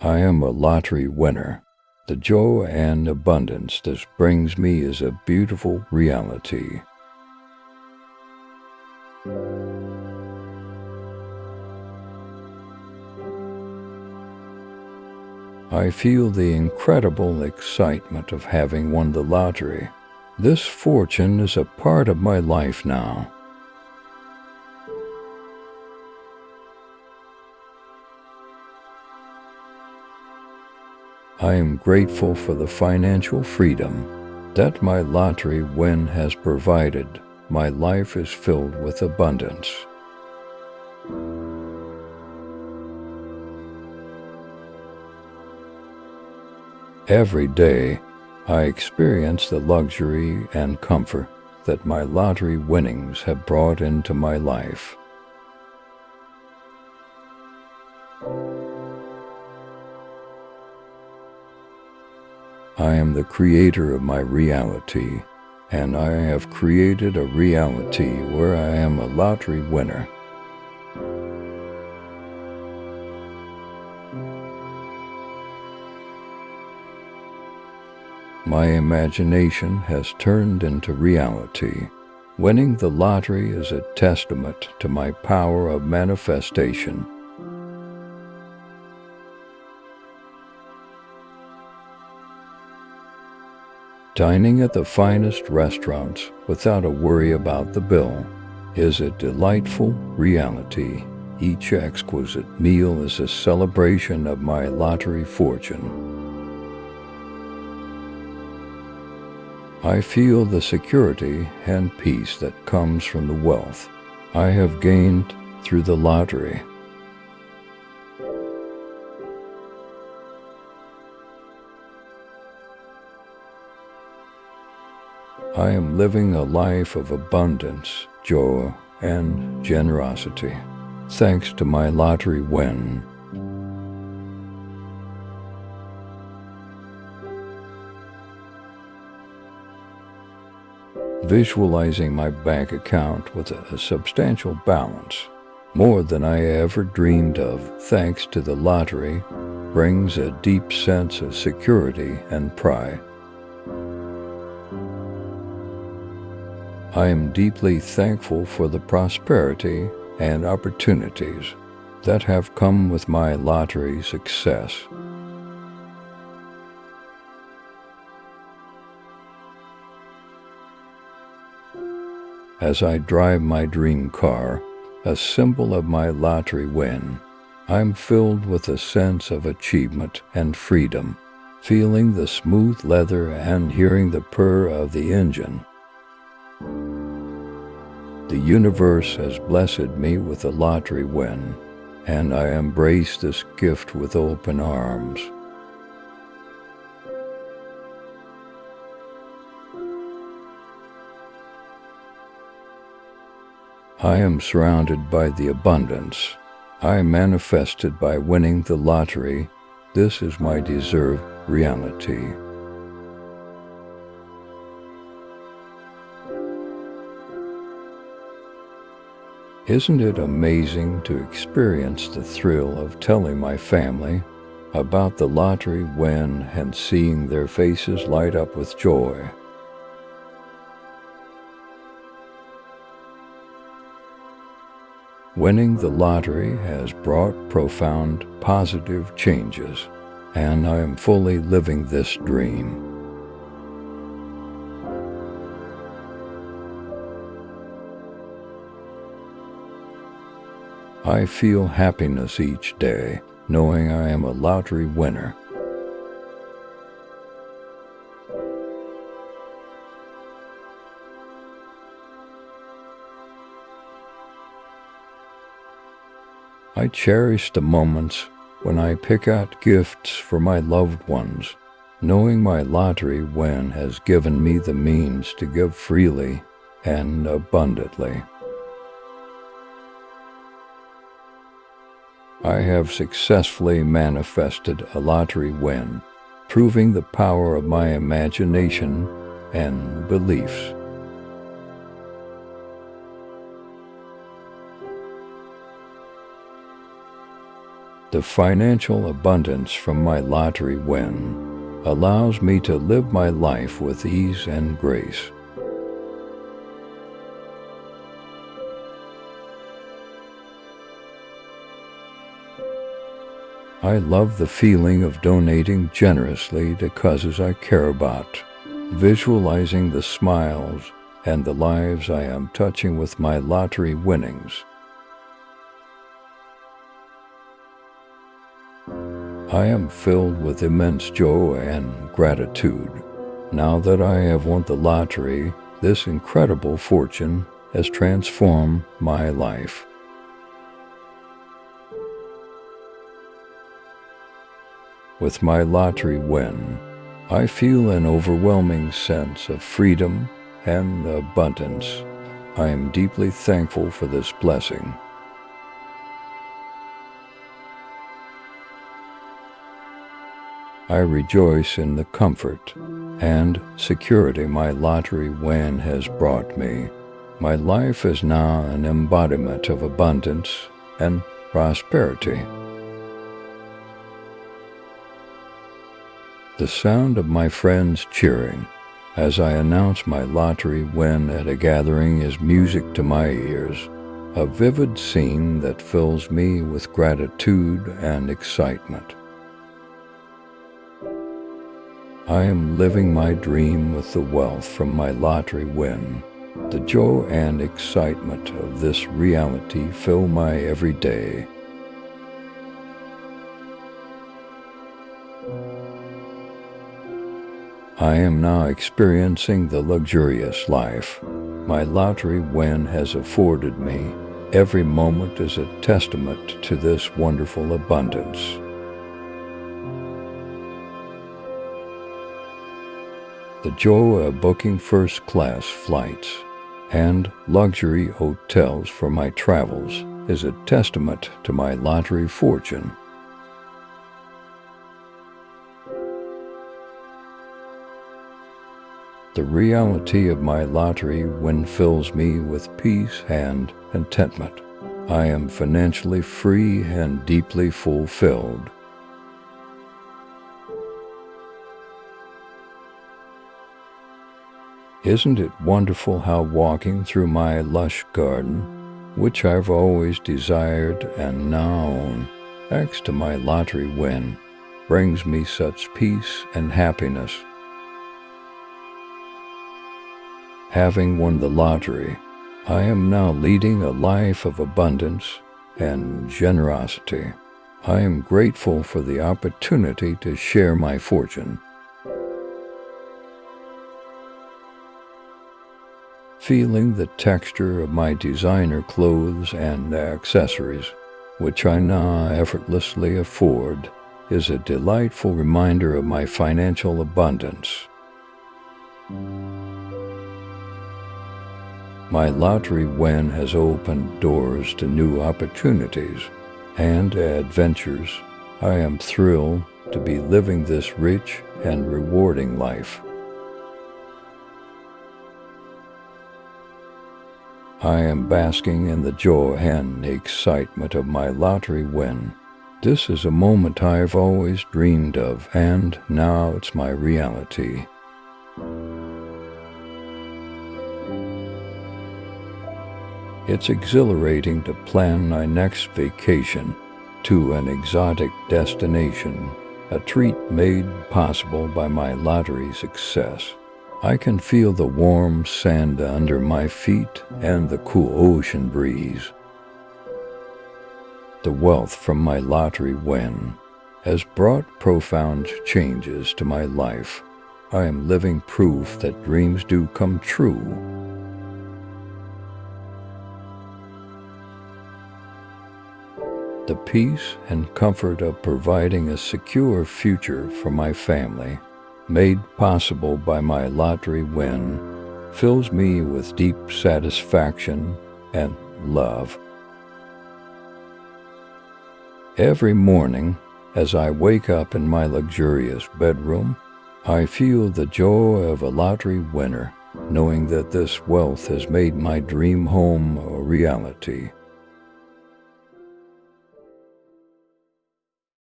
I am a lottery winner. The joy and abundance this brings me is a beautiful reality. I feel the incredible excitement of having won the lottery. This fortune is a part of my life now. I am grateful for the financial freedom that my lottery win has provided. My life is filled with abundance. Every day, I experience the luxury and comfort that my lottery winnings have brought into my life. I am the creator of my reality, and I have created a reality where I am a lottery winner. My imagination has turned into reality. Winning the lottery is a testament to my power of manifestation. Dining at the finest restaurants without a worry about the bill is a delightful reality. Each exquisite meal is a celebration of my lottery fortune. I feel the security and peace that comes from the wealth I have gained through the lottery. I am living a life of abundance, joy, and generosity, thanks to my lottery win. Visualizing my bank account with a substantial balance, more than I ever dreamed of thanks to the lottery, brings a deep sense of security and pride. I am deeply thankful for the prosperity and opportunities that have come with my lottery success. As I drive my dream car, a symbol of my lottery win, I'm filled with a sense of achievement and freedom, feeling the smooth leather and hearing the purr of the engine. The universe has blessed me with a lottery win, and I embrace this gift with open arms. I am surrounded by the abundance I manifested by winning the lottery. This is my deserved reality. Isn't it amazing to experience the thrill of telling my family about the lottery win and seeing their faces light up with joy? Winning the lottery has brought profound positive changes, and I am fully living this dream. I feel happiness each day, knowing I am a lottery winner. I cherish the moments when I pick out gifts for my loved ones, knowing my lottery win has given me the means to give freely and abundantly. I have successfully manifested a lottery win, proving the power of my imagination and beliefs. The financial abundance from my lottery win allows me to live my life with ease and grace. I love the feeling of donating generously to causes I care about, visualizing the smiles and the lives I am touching with my lottery winnings. I am filled with immense joy and gratitude. Now that I have won the lottery, this incredible fortune has transformed my life. With my lottery win, I feel an overwhelming sense of freedom and abundance. I am deeply thankful for this blessing. I rejoice in the comfort and security my lottery win has brought me. My life is now an embodiment of abundance and prosperity. The sound of my friends cheering as I announce my lottery win at a gathering is music to my ears, a vivid scene that fills me with gratitude and excitement. I am living my dream with the wealth from my lottery win. The joy and excitement of this reality fill my every day. I am now experiencing the luxurious life my lottery win has afforded me. Every moment is a testament to this wonderful abundance. The joy of booking first-class flights and luxury hotels for my travels is a testament to my lottery fortune. The reality of my lottery win fills me with peace and contentment. I am financially free and deeply fulfilled. Isn't it wonderful how walking through my lush garden, which I've always desired and now own, thanks to my lottery win, brings me such peace and happiness. Having won the lottery, I am now leading a life of abundance and generosity. I am grateful for the opportunity to share my fortune. Feeling the texture of my designer clothes and accessories, which I now effortlessly afford, is a delightful reminder of my financial abundance. My lottery win has opened doors to new opportunities and adventures. I am thrilled to be living this rich and rewarding life. I am basking in the joy and the excitement of my lottery win. This is a moment I've always dreamed of, and now it's my reality. It's exhilarating to plan my next vacation to an exotic destination, a treat made possible by my lottery success. I can feel the warm sand under my feet and the cool ocean breeze. The wealth from my lottery win has brought profound changes to my life. I am living proof that dreams do come true. The peace and comfort of providing a secure future for my family, made possible by my lottery win, fills me with deep satisfaction and love. Every morning, as I wake up in my luxurious bedroom, I feel the joy of a lottery winner, knowing that this wealth has made my dream home a reality.